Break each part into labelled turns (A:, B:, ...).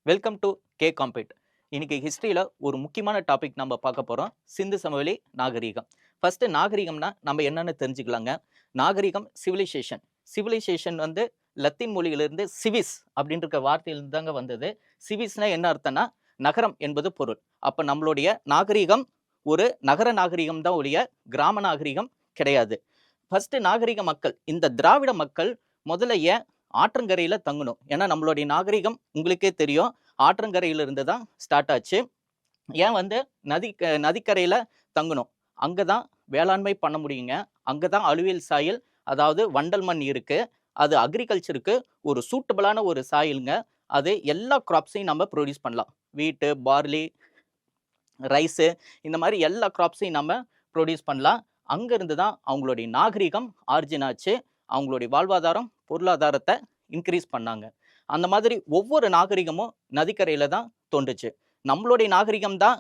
A: Welcome to K combat. இன்னைக்கு ஹிஸ்டரியில் ஒரு முக்கியமான டாபிக் நம்ம பார்க்க போகிறோம். சிந்து சமவெளி நாகரிகம். ஃபர்ஸ்ட் நாகரிகம்னா நம்ம என்னன்னு தெரிஞ்சுக்கலாங்க. நாகரிகம் சிவிலைசேஷன். சிவிலைசேஷன் வந்து லத்தீன் மொழியிலிருந்து சிவிஸ் அப்படின்ற வார்த்தையிலிருந்து தாங்க வந்தது. சிவிஸ்னா என்ன அர்த்தம்னா நகரம் என்பது பொருள். அப்போ நம்மளுடைய நாகரிகம் ஒரு நகர நாகரிகம் தான் ஒழிய கிராம நாகரிகம் கிடையாது. ஃபர்ஸ்ட் நாகரிக மக்கள், இந்த திராவிட மக்கள் முதல்ல ஏன் ஆற்றங்கரையில தங்கணும்? ஏன்னா நம்மளுடைய நாகரிகம் உங்களுக்கே தெரியும், ஆற்றங்கரையில இருந்து தான் ஸ்டார்ட் ஆச்சு. ஏன் வந்து நதிக்கரையில தங்கணும்? அங்கதான் வேளாண்மை பண்ண முடியுங்க. அங்கதான் அலுவியல் சாயல், அதாவது வண்டல் மண் இருக்கு. அது அக்ரிகல்ச்சருக்கு ஒரு சூட்டபிளான ஒரு சாயிலுங்க. அது எல்லா கிராப்ஸையும் நம்ம ப்ரொடியூஸ் பண்ணலாம். வீட்டு, பார்லி, ரைஸு, இந்த மாதிரி எல்லா கிராப்ஸையும் நம்ம ப்ரொடியூஸ் பண்ணலாம். அங்கிருந்து தான் அவங்களுடைய நாகரிகம் ஆர்ஜின் ஆச்சு. அவங்களுடைய வாழ்வாதாரம், பொருளாதாரத்தை இன்க்ரீஸ் பண்ணாங்க. அந்த மாதிரி ஒவ்வொரு நாகரிகமும் நதிக்கரையில தான் தோன்றுச்சு. நம்மளுடைய நாகரிகம் தான்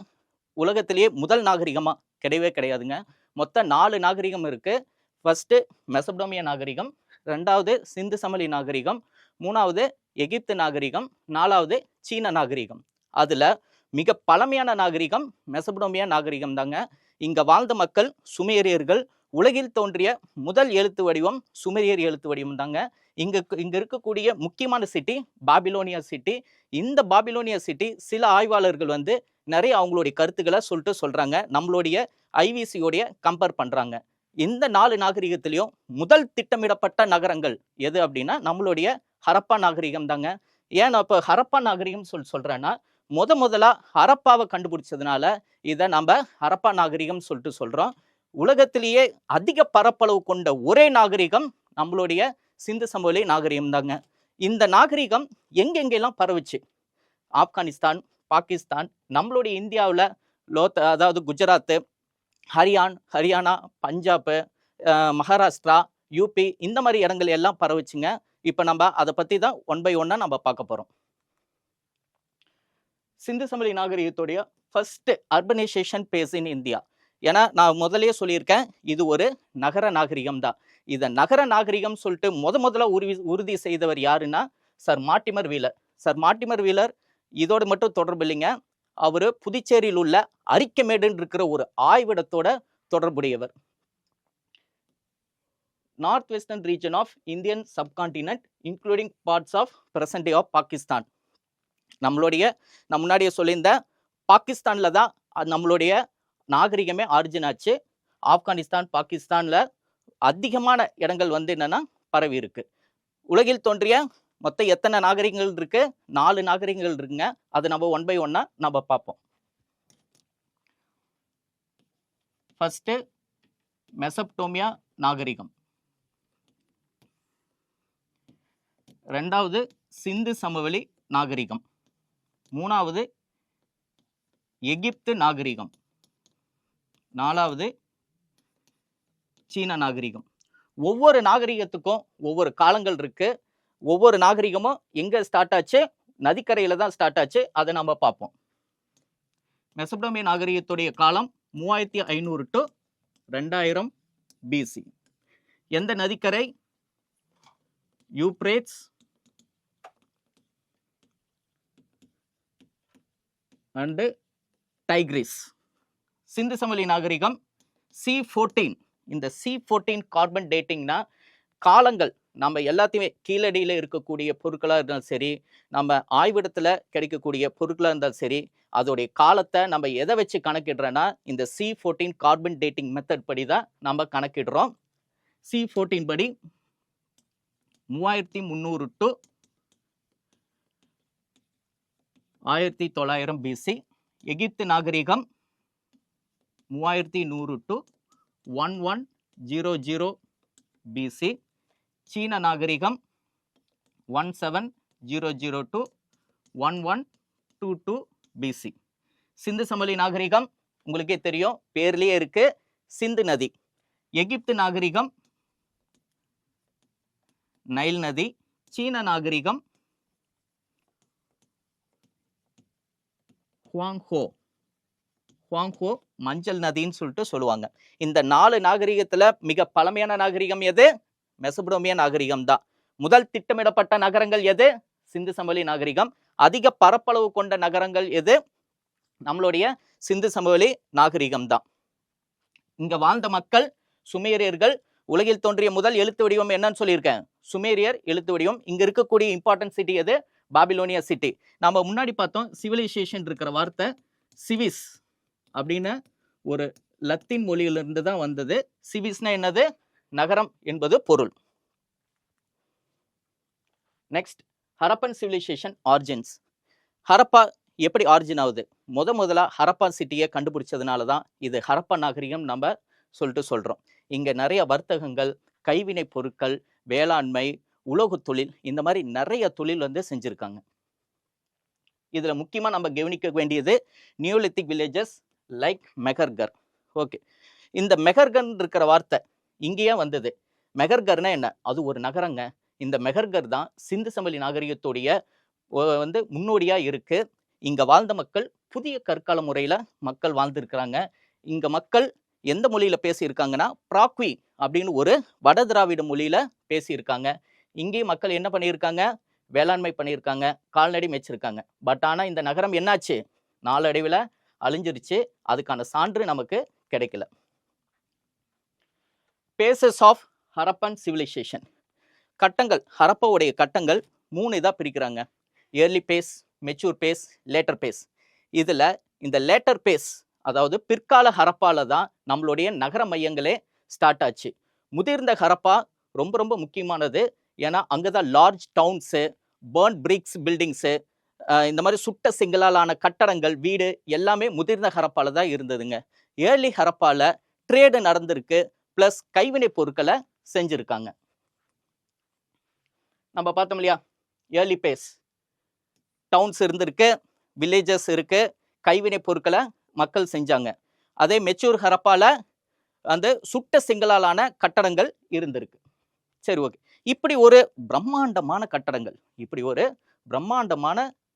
A: உலகத்திலேயே முதல் நாகரிகமா கிடையவே கிடையாதுங்க. மொத்தம் 4 நாகரிகம் இருக்கு. ஃபர்ஸ்ட் மெசபடோமிய நாகரிகம், 2வது சிந்து சமவெளி நாகரிகம், 3வது எகிப்து நாகரிகம், 4வது சீன நாகரிகம். அதுல மிக பழமையான நாகரிகம் மெசபடோமிய நாகரிகம் தாங்க. இங்க வாழ்ந்த மக்கள் சுமேரியர்கள். உலகில் தோன்றிய முதல் எழுத்து வடிவம் சுமேரியர் எழுத்து வடிவம் தாங்க. இங்க இருக்கக்கூடிய முக்கியமான சிட்டி பாபிலோனியா சிட்டி. இந்த பாபிலோனியா சிட்டி சில ஆய்வாளர்கள் வந்து நிறைய அவங்களுடைய கருத்துக்களை சொல்றாங்க. நம்மளுடைய ஐவிசியோடைய கம்பேர் பண்றாங்க. இந்த 4 நாகரிகத்திலையும் முதல் திட்டமிடப்பட்ட நகரங்கள் எது அப்படின்னா நம்மளுடைய ஹரப்பா நாகரிகம் தாங்க. ஏன் அப்ப ஹரப்பா நாகரிகம் சொல்றேன்னா, முதலா ஹரப்பாவை கண்டுபிடிச்சதுனால இதை நம்ம ஹரப்பா நாகரிகம் சொல்றோம். உலகத்திலேயே அதிக பரப்பளவு கொண்ட ஒரே நாகரிகம் நம்மளுடைய சிந்து சமவெளி நாகரிகம் தாங்க. இந்த நாகரிகம் எங்கெங்கெல்லாம் பரவுச்சு? ஆப்கானிஸ்தான், பாகிஸ்தான், நம்மளுடைய இந்தியாவில் அதாவது குஜராத், ஹரியானா, பஞ்சாப், மகாராஷ்டிரா, யூபி, இந்த மாதிரி இடங்கள் எல்லாம் பரவுச்சுங்க. இப்போ நம்ம அதை பற்றி தான் ஒன் பை ஒன்னா நம்ம பார்க்க போகிறோம். சிந்து சமவெளி நாகரிகத்துடைய first urbanisation phase in India. ஏன்னா நான் முதலே சொல்லியிருக்கேன், இது ஒரு நகர நாகரிகம் தான். இதை நகர நாகரிகம் சொல்லிட்டு முதல்ல உறுதி செய்தவர் யாருன்னா sir Mortimer wheeler. Sir Mortimer wheeler இதோடு மட்டும் தொடர்பு இல்லைங்க. அவரு புதுச்சேரியில் உள்ள அரிக்கமேடுன்னு இருக்கிற ஒரு ஆய்விடத்தோட தொடர்புடையவர். North western region of Indian subcontinent including parts of present day of Pakistan. நான் முன்னாடியே சொல்லியிருந்த பாகிஸ்தான்ல தான் நம்மளுடைய நாகரிகமே ஆரிஜின் ஆச்சு. ஆப்கானிஸ்தான், பாகிஸ்தான்ல அதிகமான இடங்கள் வந்து என்னன்னா பரவி இருக்கு. உலகில் தோன்றிய மொத்தம் எத்தனை நாகரிகங்கள் இருக்கு? 4 நாகரிகங்கள் இருக்குங்க. அதை நம்ம ஒன் பை ஒன்னா நம்ம பார்ப்போம். ஃபர்ஸ்ட் மெசபடோமியா நாகரிகம், 2வது சிந்து சமவெளி நாகரிகம், 3வது எகிப்து நாகரிகம், 4வது சீன நாகரிகம். ஒவ்வொரு நாகரிகத்துக்கும் ஒவ்வொரு காலங்கள் இருக்கு. ஒவ்வொரு நாகரிகமும் எங்க ஸ்டார்ட் ஆச்சு? நதிக்கரையில தான் ஸ்டார்ட் ஆச்சு. அதை நம்ம பார்ப்போம். மெசபடோமிய நாகரிகத்துடைய காலம் 3500 டு 2000 பிசி. எந்த நதிக்கரை? Euphrates and Tigris. சிந்து சமவெளி நாகரிகம் C14. இந்த C14 கார்பன் டேட்டிங்னா காலங்கள் நம்ம எல்லாத்தையுமே கீழடியில் இருக்கக்கூடிய பொருட்களாக இருந்தாலும் சரி, நம்ம ஆய்விடத்தில் கிடைக்கக்கூடிய பொருட்களாக இருந்தாலும் சரி, அதோடைய காலத்தை நம்ம எதை வச்சு கணக்கிடுறோன்னா இந்த C14 கார்பன் டேட்டிங் மெத்தட் படி தான் நம்ம கணக்கிடுறோம். C14 படி 3300 டு 1900 பிசி. எகிப்து நாகரிகம் 3100 டு 1100 பிசி. சீன நாகரிகம் 1700 டு 1122 பிசி. சிந்து சமவெளி நாகரிகம் உங்களுக்கே தெரியும், பேர்லயே இருக்கு, சிந்து நதி. எகிப்து நாகரிகம் நைல் நதி. சீன நாகரிகம் ஹுவாங்ஹோ மஞ்சள் நதின்னு சொல்லிட்டு சொல்லுவாங்க. இந்த 4 நாகரிகத்துல மிக பழமையான நாகரிகம் எது? மெசபடோமிய நாகரிகம் தான். முதல் திட்டமிடப்பட்ட நகரங்கள் எது? சிந்து சமவெளி நாகரிகம். அதிக பரப்பளவு கொண்ட நகரங்கள் எது? நம்மளுடைய சிந்து சமவெளி நாகரிகம் தான். இங்க வாழ்ந்த மக்கள் சுமேரியர்கள். உலகில் தோன்றிய முதல் எழுத்து வடிவம் என்னன்னு சொல்லியிருக்கேன், சுமேரியர் எழுத்து வடிவம். இங்க இருக்கக்கூடிய இம்பார்ட்டன்ட் சிட்டி எது? பாபிலோனியா சிட்டி. நம்ம முன்னாடி பார்த்தோம் சிவிலைசேஷன் இருக்கிற வார்த்தை சிவிஸ் அப்படின்னு ஒரு லத்தீன் மொழியிலிருந்து தான் வந்தது. சிவிஸ்னா என்னது? நகரம் என்பது பொருள். Next, Harappan civilisation origins. Harappa எப்படி ஆரிஜின் ஆகுது? முதலா ஹரப்பா சிட்டியை கண்டுபிடிச்சதுனால தான் இது ஹரப்பா நாகரிகம் நம்ம சொல்றோம். இங்க நிறைய வர்த்தகங்கள், கைவினை பொருட்கள், வேளாண்மை, உலோக தொழில், இந்த மாதிரி நிறைய தொழில் வந்து செஞ்சிருக்காங்க. இதுல முக்கியமா நம்ம கவனிக்க வேண்டியது Neolithic villages like Mehrgarh. Okay, இந்த மெஹர்கர் இருக்கிற வார்த்தை இங்கேயே வந்தது. மெஹர்கர்னா என்ன? அது ஒரு நகரங்க. இந்த மெஹர்கர் தான் சிந்து சமவெளி நாகரிகத்துடைய வந்து முன்னோடியா இருக்கு. இங்க வாழ்ந்த மக்கள் புதிய கற்கால முறையில மக்கள் வாழ்ந்திருக்கிறாங்க. இங்க மக்கள் எந்த மொழியில பேசியிருக்காங்கன்னா பிராக்வி அப்படின்னு ஒரு வட திராவிட மொழியில பேசியிருக்காங்க. இங்கேயும் மக்கள் என்ன பண்ணியிருக்காங்க? வேளாண்மை பண்ணியிருக்காங்க, கால்நடை மேய்ச்சிருக்காங்க. பட் ஆனா இந்த நகரம் என்னாச்சு? நாளடைவில் அழிஞ்சிருச்சு. அதுக்கான சான்று நமக்கு கிடைக்கல. Phases of Harappan civilisation. கட்டங்கள், ஹரப்பாவுடைய கட்டங்கள் 3 இதா பிரிக்கிறாங்க. Early phase, mature phase, later phase. இதுல இந்த லேட்டர் பேஸ், அதாவது பிற்கால ஹரப்பால தான் நம்மளுடைய நகர மையங்களே ஸ்டார்ட் ஆச்சு. முதிர்ந்த ஹரப்பா ரொம்ப ரொம்ப முக்கியமானது. ஏன்னா அங்கதான் large downs, burn BRICS buildings, இந்த மாதிரி சுட்ட செங்கலாலான கட்டடங்கள், வீடு எல்லாமே முதிர்ந்த ஹரப்பால தான் இருந்ததுங்க. ஏர்லி ஹரப்பால ட்ரேடு நடந்திருக்கு, பிளஸ் கைவினை பொருட்களை செஞ்சிருக்காங்க. நம்ம பார்த்தோம் இல்லையா, ஏர்லி பேஸ் டவுன்ஸ் இருந்திருக்கு, வில்லேஜஸ் இருக்கு, கைவினை பொருட்களை மக்கள் செஞ்சாங்க. அதே மெச்சூர் ஹரப்பால அந்த சுட்ட செங்கலாலான கட்டடங்கள் இருந்திருக்கு. சரி, ஓகே. இப்படி ஒரு பிரம்மாண்டமான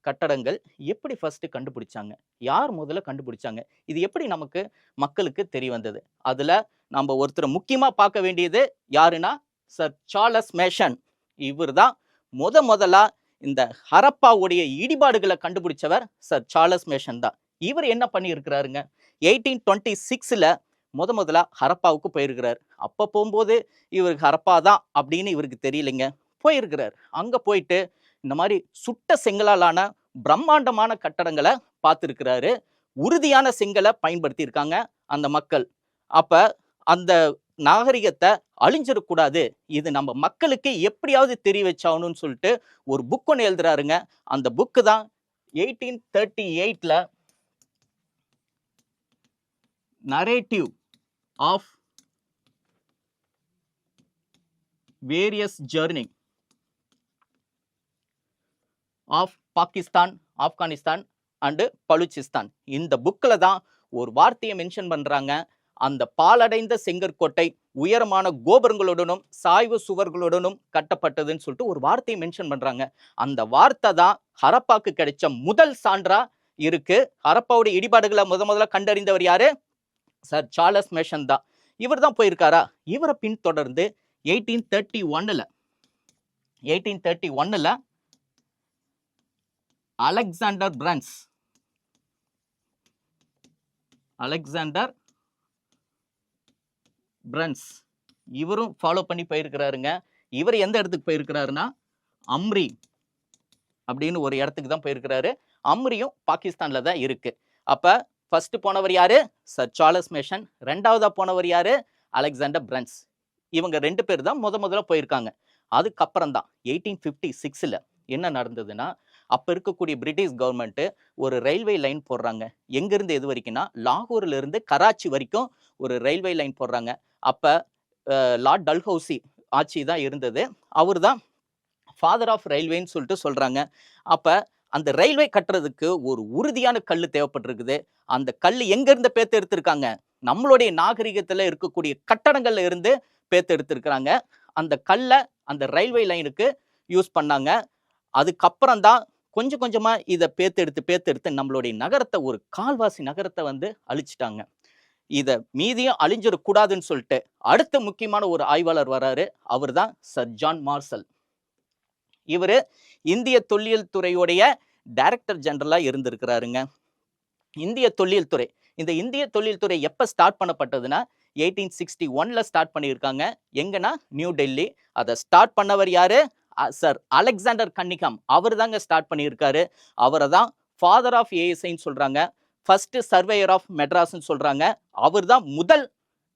A: கட்டடங்கள் எப்படி ஃபர்ஸ்ட் கண்டுபிடிச்சாங்க? யார் முதல்ல கண்டுபிடிச்சாங்க? இது எப்படி நமக்கு மக்களுக்கு தெரிய வந்தது? அதுல நம்ம ஒருத்தர் முக்கியமா பார்க்க வேண்டியது யாருன்னா சர் சார்லஸ் மேசன். இவர் தான் முதலா இந்த ஹரப்பாவுடைய இடிபாடுகளை கண்டுபிடிச்சவர் சர் சார்லஸ் மேசன் தான். இவர் என்ன பண்ணி இருக்கிறாருங்க, 1826ல முதலா ஹரப்பாவுக்கு போயிருக்கிறார். அப்ப போகும்போது இவருக்கு ஹரப்பா தான் அப்படின்னு இவருக்கு தெரியலைங்க. போயிருக்கிறார். அங்க போயிட்டு இந்த மாதிரி சுட்ட செங்கலாலான பிரம்மாண்டமான கட்டடங்களை பார்த்துருக்கிறாரு. உறுதியான செங்கலை பயன்படுத்தி இருக்காங்க அந்த மக்கள். அப்ப அந்த நாகரிகத்தை அழிஞ்சிடக்கூடாது, இது நம்ம மக்களுக்கு எப்படியாவது தெரிய வச்சாகணும்னு சொல்லிட்டு ஒரு புக் ஒன்று எழுதுறாருங்க. அந்த புக்கு தான் 1838ல narrative of various journey of Pakistan, Afghanistan and Balochistan. இந்த புக்கில் தான் ஒரு வார்த்தையை மென்ஷன் பண்றாங்க. அந்த பாலடைந்த செங்கற்கோட்டை உயரமான கோபுரங்களுடனும் சாய்வு சுவர்களுடனும் கட்டப்பட்டதுன்னு சொல்லிட்டு ஒரு வார்த்தையை மென்ஷன் பண்றாங்க. அந்த வார்த்தை தான் ஹரப்பாக்கு கிடைச்ச முதல் சான்றா இருக்கு. ஹரப்பாவுடைய இடிபாடுகளை முதல்ல கண்டறிந்தவர் யாரு? சர் சார்லஸ் மேசன் தான். இவர் தான் போயிருக்காரா? இவரை பின்தொடர்ந்து 1831ல அலெக்சாண்டர் பிரன்ஸ் இவரும் ஃபாலோ பண்ணி போயிருக்கிறாருங்க. இவர் எந்த இடத்துக்கு போயிருக்கிறாருன்னா அம்ரி அப்படின்னு ஒரு இடத்துக்கு தான் போயிருக்கிறாரு. அம்ரியும் பாகிஸ்தான்ல தான் இருக்கு. அப்ப ஃபர்ஸ்ட் போனவர் யாரு? Sir Charles Mason. ரெண்டாவதா போனவர் யாரு? அலெக்சாண்டர் பிரன்ஸ். இவங்க 2 பேர் தான் முதல்ல போயிருக்காங்க. அதுக்கப்புறம் தான் 1856ல என்ன நடந்ததுன்னா, அப்ப இருக்கக்கூடிய பிரிட்டிஷ் கவர்மெண்ட் ஒரு ரயில்வே லைன் போடுறாங்க. எங்கிருந்து எது வரைக்கும்னா லாகூர்ல இருந்து கராச்சி வரைக்கும் ஒரு ரயில்வே லைன் போடுறாங்க. அப்ப லார்ட் டல்ஹௌசி ஆட்சி தான் இருந்தது. அவர் தான் ஃபாதர் ஆஃப் ரயில்வேன்னு சொல்லிட்டு சொல்றாங்க. அப்ப அந்த ரயில்வே கட்டுறதுக்கு ஒரு உறுதியான கல் தேவைப்பட்டிருக்குது. அந்த கல் எங்க இருந்து பேத்து எடுத்திருக்காங்க? நம்மளுடைய நாகரிகத்துல இருக்கக்கூடிய கட்டடங்கள்ல இருந்து பேத்து எடுத்திருக்கிறாங்க. அந்த கல்லை அந்த ரயில்வே லைனுக்கு யூஸ் பண்ணாங்க. அதுக்கப்புறம் தான் கொஞ்சம் கொஞ்சமா இதை பேத்தெடுத்து நம்மளுடைய நகரத்தை, ஒரு கால்வாசி நகரத்தை வந்து அழிச்சிட்டாங்க. இதை மீதியும் அழிஞ்சிடக்கூடாதுன்னு சொல்லிட்டு அடுத்த முக்கியமான ஒரு ஆய்வாளர் வராரு. அவர் தான் சர் ஜான் மார்சல். இவரு இந்திய தொல்லியல் துறையுடைய டைரக்டர் ஜெனரலா இருந்திருக்கிறாருங்க. இந்திய தொல்லியல் துறை, இந்த இந்திய தொல்லியல் துறை எப்ப ஸ்டார்ட் பண்ணப்பட்டதுன்னா 1861ல ஸ்டார்ட் பண்ணியிருக்காங்க. எங்கன்னா நியூ டெல்லி. அதை ஸ்டார்ட் பண்ணவர் யாரு? Sir Alexander Cunningham. அவர் தாங்க ஸ்டார்ட் பண்ணியிருக்காரு. அவரை தான் ஃபாதர் ஆஃப் ஏஎஸ்ஐன்னு சொல்றாங்க. ஃபர்ஸ்ட் சர்வேயர் ஆஃப் மெட்ராஸ்ன்னு சொல்றாங்க. அவர் தான் முதல்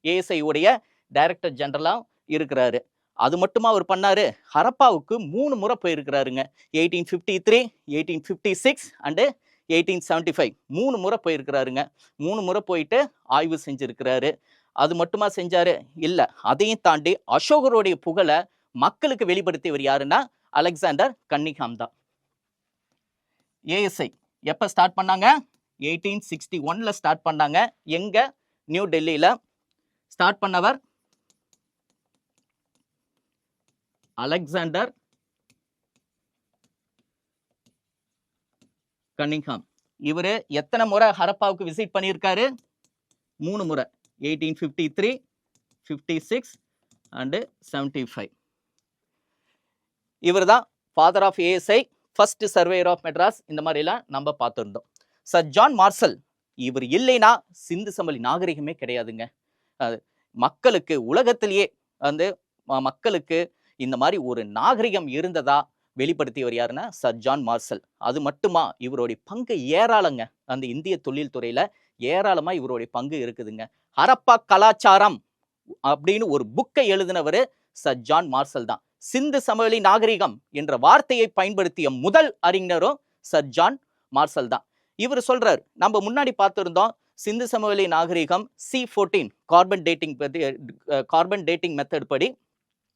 A: ஏஎஸ்ஐ உடைய டைரக்டர் ஜெனரலா இருக்கிறாரு. அது மட்டுமா அவர் பண்ணாரு? ஹரப்பாவுக்கு 3 முறை போயிருக்கிறாருங்க. 1853, 1856 அண்டு 1875 3 முறை போயிருக்கிறாருங்க. 3 முறை போயிட்டு ஆய்வு செஞ்சிருக்கிறாரு. அது மட்டுமா செஞ்சாரு? இல்ல, அதையும் தாண்டி அசோகருடைய புகழை மக்களுக்கு வெளிப்படுத்தியவர் யாருன்னா அலெக்சாண்டர் கன்னிங்ஹாம் தான். ஏஎஸ்ஐ எப்ப ஸ்டார்ட் பண்ணாங்க? 1861ல ஸ்டார்ட் பண்ணாங்க. எங்க? நியூ டெல்லியில. ஸ்டார்ட் பண்ணவர் அலெக்சாண்டர் கன்னிங்ஹாம். இவரு எத்தனை முறை ஹரப்பாவுக்கு விசிட் பண்ணியிருக்காரு? 3 முறை. 1853, 56 அண்ட் 75. இவர் தான் father of ASI, first surveyor of Madras. இந்த மாதிரிலாம் நம்ம பார்த்துருந்தோம். சர் ஜான் மார்சல் இவர் இல்லைன்னா சிந்து சமவெளி நாகரிகமே கிடையாதுங்க. மக்களுக்கு உலகத்திலேயே வந்து மக்களுக்கு இந்த மாதிரி ஒரு நாகரிகம் இருந்ததா வெளிப்படுத்தியவர் யாருன்னா சர் ஜான் மார்சல். அது மட்டுமா, இவருடைய பங்கு ஏராளங்க. அந்த இந்திய தொழில் துறையில ஏராளமா இவருடைய பங்கு இருக்குதுங்க. ஹரப்பா கலாச்சாரம் அப்படின்னு ஒரு புக்கை எழுதினவர் சர் ஜான் மார்சல் தான். சிந்து சமவெளி நாகரிகம் என்ற வார்த்தையை பயன்படுத்திய முதல் அறிஞரும் சர் ஜான் மார்சல் தான். இவர் சொல்றாரு, நம்ம முன்னாடி பார்த்திருந்தோம் சிந்து சமவெளி நாகரிகம் C14 கார்பன் டேட்டிங் மெத்தட் படி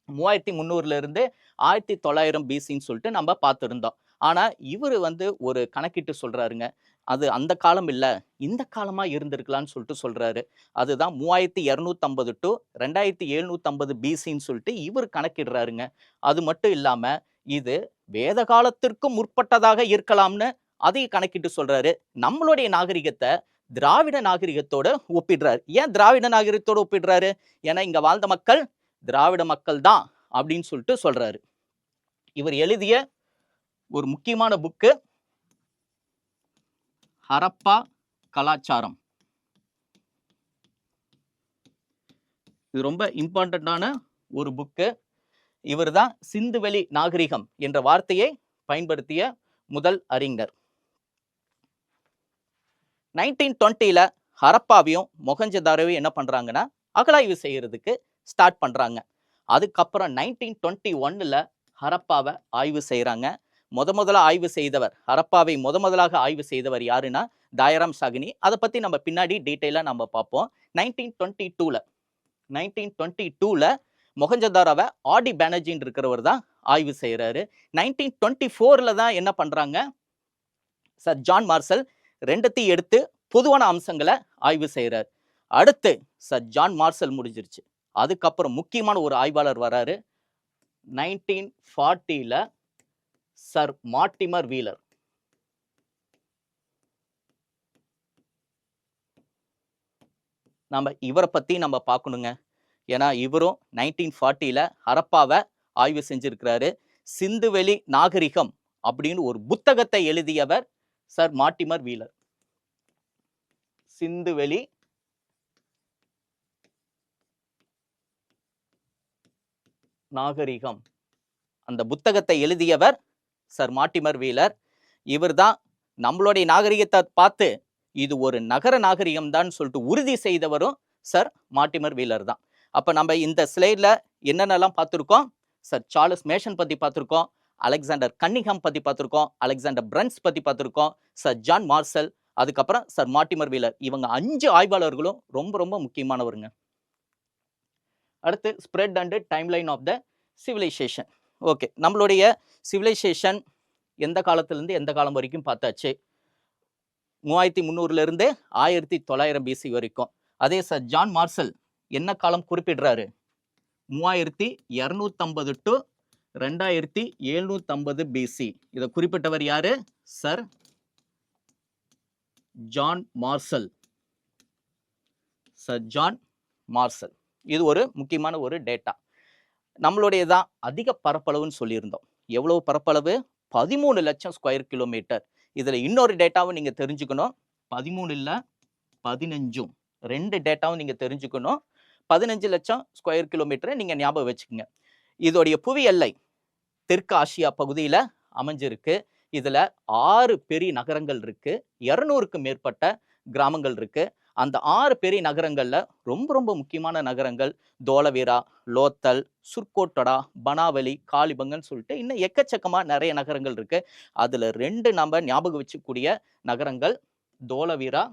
A: 3300ல இருந்து 1900 பிசின்னு சொல்லிட்டு நம்ம பார்த்துருந்தோம். ஆனா இவர் வந்து ஒரு கணக்கிட்டு சொல்றாருங்க, அது அந்த காலம் இல்ல, இந்த காலமா இருந்திருக்கலாம்னு சொல்லிட்டு சொல்றாரு. அதுதான் 3250 டு 2750 பிசின்னு சொல்லிட்டு இவர் கணக்கிடுறாருங்க. அது மட்டும் இல்லாம இது வேத காலத்திற்கும் முற்பட்டதாக இருக்கலாம்னு அதையும் கணக்கிட்டு சொல்றாரு. நம்மளுடைய நாகரிகத்தை திராவிட நாகரிகத்தோட ஒப்பிடுறாரு. ஏன் திராவிட நாகரிகத்தோட ஒப்பிடுறாரு? ஏன்னா இங்க வாழ்ந்த மக்கள் திராவிட மக்கள் தான் அப்படின்னு சொல்லிட்டு சொல்றாரு. இவர் எழுதிய ஒரு முக்கியமான புக்கு ஹரப்பா கலாச்சாரம். இது ரொம்ப இம்பார்ட்டன்டான ஒரு புக்கு. இவர் தான் சிந்துவெளி நாகரிகம் என்ற வார்த்தையை பயன்படுத்திய முதல் அறிஞர். 1920ல ஹரப்பாவையும் மொஹஞ்சதாரோவையும் என்ன பண்றாங்கன்னா அகழாய்வு செய்யறதுக்கு ஸ்டார்ட் பண்றாங்க. அதுக்கப்புறம் 1921ல ஹரப்பாவை ஆய்வு செய்யறாங்க. முதல்ல ஆய்வு செய்தவர், ஹரப்பாவை முதலாக ஆய்வு செய்தவர் யாருன்னா தாயராம் சாகினி. அதை பத்தி நம்ம பின்னாடி டீட்டெயிலா நம்ம பார்ப்போம். 1922ல மொஹஞ்சதாரோவை ஆடி பானர்ஜின்னு இருக்கிறவர் தான் ஆய்வு செய்யறாரு. 1924ல தான் என்ன பண்றாங்க, சர் ஜான் மார்சல் ரெண்டத்தையும் எடுத்து பொதுவான அம்சங்களை ஆய்வு செய்யறாரு. அடுத்து சர் ஜான் மார்சல் முடிஞ்சிருச்சு. அதுக்கப்புறம் முக்கியமான ஒரு ஆய்வாளர் வராரு 1940ல, சர் மார்ட்டிமர் வீலர். நம்ம இவரை பத்தி நம்ம பார்க்கணுங்க. ஏன்னா இவரும் 1940ல ஹரப்பாவை ஆய்வு செஞ்சிருக்கிறாரு. சிந்துவெளி நாகரிகம் அப்படின்னு ஒரு புத்தகத்தை எழுதியவர் சர் மார்ட்டிமர் வீலர். சிந்துவெளி நாகரிகம் அந்த புத்தகத்தை எழுதியவர் சர் மார்ட்டிமர் வீலர். இவர் தான் நம்மளுடைய நாகரிகத்தை பார்த்து இது ஒரு நகர நாகரிகம் தான் சொல்லிட்டு உறுதி செய்தவரும் சர் மார்ட்டிமர் வீலர் தான். அப்ப நம்ம இந்த ஸ்லைட்ல என்னென்னலாம் பார்த்துருக்கோம்? சர் சார்லஸ் மேஷன் பத்தி பார்த்துருக்கோம், அலெக்சாண்டர் கன்னிங்ஹாம் பத்தி பார்த்துருக்கோம், அலெக்சாண்டர் பிரன்ஸ் பத்தி பார்த்துருக்கோம், சர் ஜான் மார்சல், அதுக்கப்புறம் சர் மார்ட்டிமர் வீலர். இவங்க 5 ஆய்வாளர்களும் ரொம்ப ரொம்ப முக்கியமானவருங்க. அடுத்து spread and timeline of the civilisation. Okay, நம்மளுடைய சிவிலைசேஷன் எந்த காலத்திலிருந்து எந்த காலம் வரைக்கும் பார்த்தாச்சு. 3300ல இருந்து 1900 பிசி வரைக்கும். அதே சர் ஜான் மார்சல் என்ன காலம் குறிப்பிடுறாரு? 3250 டு 2750 பிசி. இதை குறிப்பிட்டவர் யாரு? Sir John marshal. Sir John marshal. இது ஒரு முக்கியமான ஒரு டேட்டா. நம்மளுடையதான் அதிக பரப்பளவுன்னு சொல்லியிருந்தோம். எவ்வளவு பரப்பளவு? 13 லட்சம் ஸ்கொயர் கிலோமீட்டர். இதில் இன்னொரு டேட்டாவும் நீங்கள் தெரிஞ்சுக்கணும். 13 இல்ல 15 2 டேட்டாவும் நீங்கள் தெரிஞ்சுக்கணும். 15 லட்சம் ஸ்கொயர் கிலோமீட்டரை நீங்கள் ஞாபகம் வச்சுக்கோங்க. இதோடைய புவி எல்லை தெற்கு ஆசியா பகுதியில் அமைஞ்சிருக்கு. இதில் 6 பெரிய நகரங்கள் இருக்கு, 200க்கும் மேற்பட்ட கிராமங்கள் இருக்கு. அந்த 6 பெரிய நகரங்கள்ல ரொம்ப ரொம்ப முக்கியமான நகரங்கள் தோலவீரா, லோத்தல், சுர்கோட்டடா, பனாவலி, காலிபங்கன்னு சொல்லிட்டு இன்னும் எக்கச்சக்கமா நிறைய நகரங்கள் இருக்கு. அதுல 2 நம்ம ஞாபகம் வச்சுக்கூடிய நகரங்கள் தோலவீரா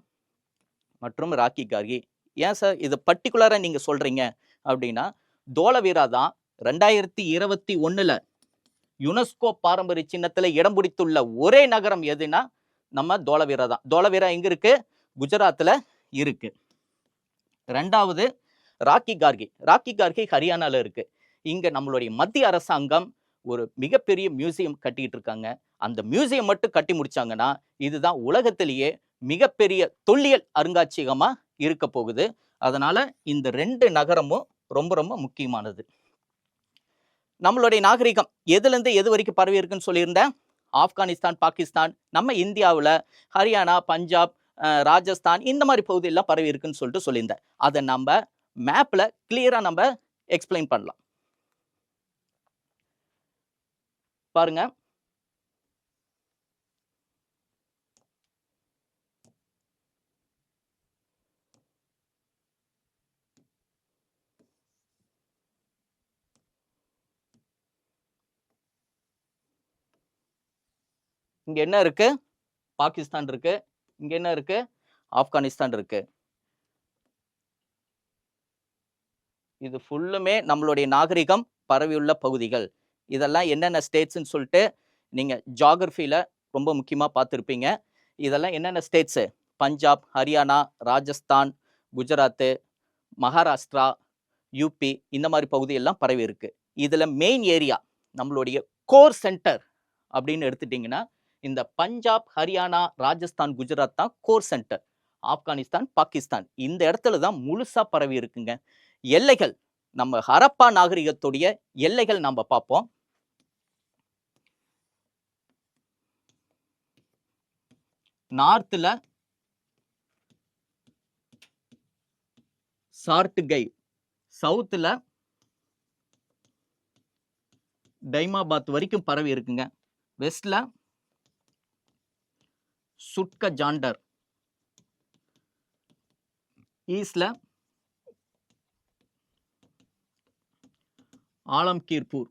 A: மற்றும் ராக்கி கார்கி. ஏன் சார் இது பர்டிகுலரா நீங்க சொல்றீங்க அப்படின்னா, தோலவீரா தான் 2021 யுனெஸ்கோ பாரம்பரிய சின்னத்துல இடம் பிடித்துள்ள ஒரே நகரம் எதுனா நம்ம தோலவீரா தான். தோலவீரா எங்க இருக்கு? குஜராத்ல இருக்கு. ரெண்டாவது ராக்கி கார்கி. ராக்கி கார்கி ஹரியானால இருக்கு. இங்க நம்மளுடைய மத்திய அரசாங்கம் ஒரு மிகப்பெரிய மியூசியம் கட்டிட்டு இருக்காங்க. அந்த மியூசியம் மட்டும் கட்டி முடிச்சாங்கன்னா இதுதான் உலகத்திலேயே மிகப்பெரிய தொல்லியல் அருங்காட்சியகமா இருக்க போகுது. அதனால இந்த 2 நகரமும் ரொம்ப ரொம்ப முக்கியமானது. நம்மளுடைய நாகரிகம் எதுல இருந்து எது வரைக்கும் பரவி இருக்குன்னு சொல்லியிருந்தேன். ஆப்கானிஸ்தான், பாகிஸ்தான், நம்ம இந்தியாவில் ஹரியானா, பஞ்சாப், ராஜஸ்தான் இந்த மாதிரி பகுதியெல்லாம் பரவி இருக்குன்னு சொல்லிட்டு சொல்லியிருந்தேன். அதை நம்ம மேப்ல கிளியரா நம்ம எக்ஸ்பிளைன் பண்ணலாம். பாருங்க, இங்க என்ன இருக்கு? பாகிஸ்தான் இருக்கு. இங்க என்ன இருக்கு? ஆப்கானிஸ்தான் இருக்கு. இது ஃபுல்லுமே நம்மளுடைய நாகரிகம் பரவியுள்ள பகுதிகள். இதெல்லாம் என்னென்ன ஸ்டேட்ஸ்ன்னு சொல்லிட்டு நீங்க ஜியோகிராஃபில ரொம்ப முக்கியமா பார்த்துருப்பீங்க. இதெல்லாம் என்னென்ன ஸ்டேட்ஸு? பஞ்சாப், ஹரியானா, ராஜஸ்தான், குஜராத், மகாராஷ்டிரா, யூபி இந்த மாதிரி பகுதியெல்லாம் பரவி இருக்கு. இதுல மெயின் ஏரியா நம்மளுடைய கோர் சென்டர் அப்படின்னு எடுத்துட்டீங்கன்னா இந்த பஞ்சாப், ஹரியானா, ராஜஸ்தான், குஜராத் தான் கோர் சென்டர். ஆப்கானிஸ்தான், பாகிஸ்தான் இந்த இடத்துல தான் முழுசா பரவி இருக்குங்க. எல்லைகள் நம்ம ஹரப்பா நாகரிகத்துடைய எல்லைகள் நம்ம பார்ப்போம். நார்த்ல சார்ட்கை, சவுத்துல டைமாபாத் வரைக்கும் பரவி இருக்குங்க. வெஸ்ட்ல சுட்க ஜாண்டர், ஈஸ்ட்ல ஆலம்கீர்பூர்.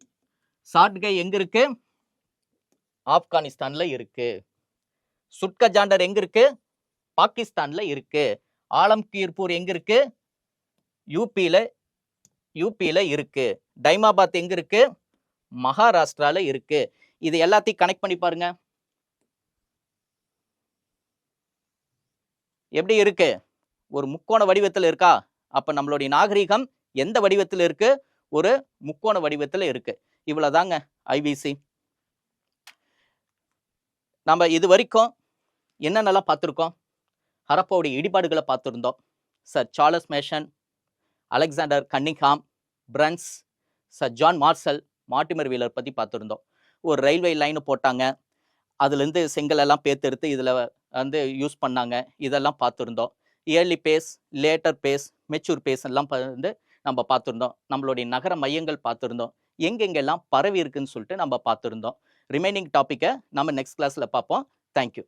A: சாட்கை எங்க இருக்கு? ஆப்கானிஸ்தான்ல இருக்கு. சுட்க ஜாண்டர் எங்க இருக்கு? பாகிஸ்தான்ல இருக்கு. ஆலம்கீர்பூர் எங்க இருக்கு? யூபியில இருக்கு. டைமாபாத் எங்க இருக்கு? மகாராஷ்டிரால இருக்கு. இது எல்லாத்தையும் கனெக்ட் பண்ணி பாருங்க. எப்படி இருக்கு? ஒரு முக்கோண வடிவத்தில் இருக்கா? அப்ப நம்மளுடைய நாகரிகம் எந்த வடிவத்தில் இருக்கு? ஒரு முக்கோண வடிவத்தில் இருக்கு. இவ்வளவுதாங்க ஐபிசி. நம்ம இது வரைக்கும் என்னென்னலாம் பார்த்துருக்கோம்? ஹரப்பாவுடைய இடிபாடுகளை பார்த்துருந்தோம். Sir Charles Masson, Alexander Cunningham, Burnes, sir John Marshall, Mortimer Wheeler பற்றி பார்த்துருந்தோம். ஒரு ரயில்வே லைனு போட்டாங்க, அதுலேருந்து செங்கல் எல்லாம் பேத்தெடுத்து இதில் வந்து யூஸ் பண்ணாங்க. இதெல்லாம் பார்த்துருந்தோம். Early phase, later phase, mature phase எல்லாம் வந்து நம்ம பார்த்துருந்தோம். நம்மளுடைய நகர மையங்கள் பார்த்துருந்தோம். எங்கெங்கெல்லாம் பரவி இருக்குன்னு சொல்லிட்டு நம்ம பார்த்துருந்தோம். ரிமைனிங் டாப்பிக்கை நம்ம நெக்ஸ்ட் கிளாஸில் பார்ப்போம். தேங்க்யூ.